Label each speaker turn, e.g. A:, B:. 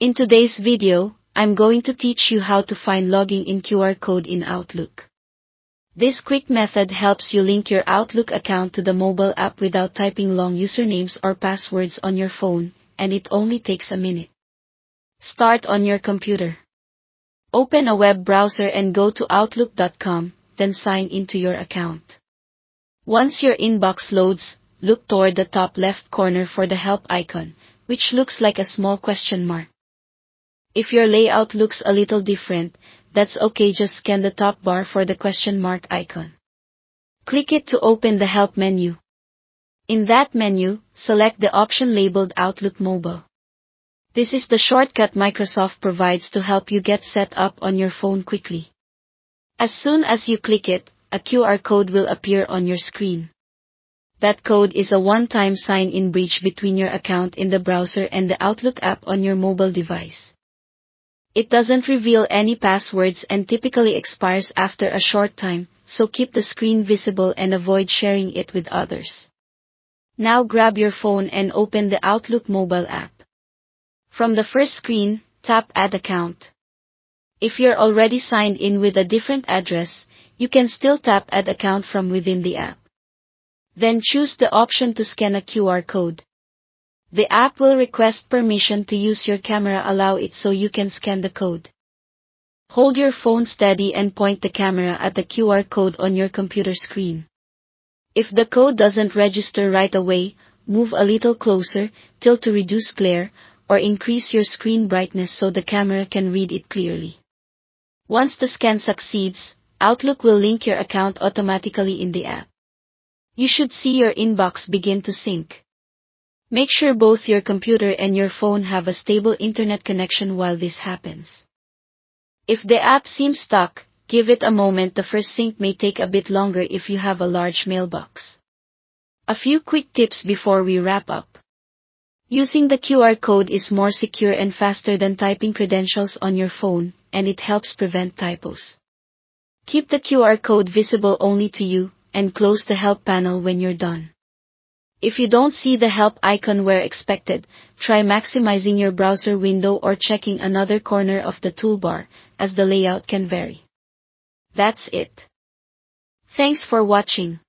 A: In today's video, I'm going to teach you how to find logging in QR code in Outlook. This quick method helps you link your Outlook account to the mobile app without typing long usernames or passwords on your phone, and it only takes a minute. Start on your computer. Open a web browser and go to outlook.com, then sign into your account. Once your inbox loads, look toward the top left corner for the help icon, which looks like a small question mark. If your layout looks a little different, that's okay, just scan the top bar for the question mark icon. Click it to open the help menu. In that menu, select the option labeled Outlook Mobile. This is the shortcut Microsoft provides to help you get set up on your phone quickly. As soon as you click it, a QR code will appear on your screen. That code is a one-time sign-in bridge between your account in the browser and the Outlook app on your mobile device. It doesn't reveal any passwords and typically expires after a short time, so keep the screen visible and avoid sharing it with others. Now grab your phone and open the Outlook mobile app. From the first screen, tap Add Account. If you're already signed in with a different address, you can still tap Add Account from within the app. Then choose the option to scan a QR code. The app will request permission to use your camera. Allow it so you can scan the code. Hold your phone steady and point the camera at the QR code on your computer screen. If the code doesn't register right away, move a little closer, tilt to reduce glare, or increase your screen brightness so the camera can read it clearly. Once the scan succeeds, Outlook will link your account automatically in the app. You should see your inbox begin to sync. Make sure both your computer and your phone have a stable internet connection while this happens. If the app seems stuck, give it a moment. The first sync may take a bit longer if you have a large mailbox. A few quick tips before we wrap up. Using the QR code is more secure and faster than typing credentials on your phone, and it helps prevent typos. Keep the QR code visible only to you, and close the help panel when you're done. If you don't see the help icon where expected, try maximizing your browser window or checking another corner of the toolbar, as the layout can vary. That's it. Thanks for watching.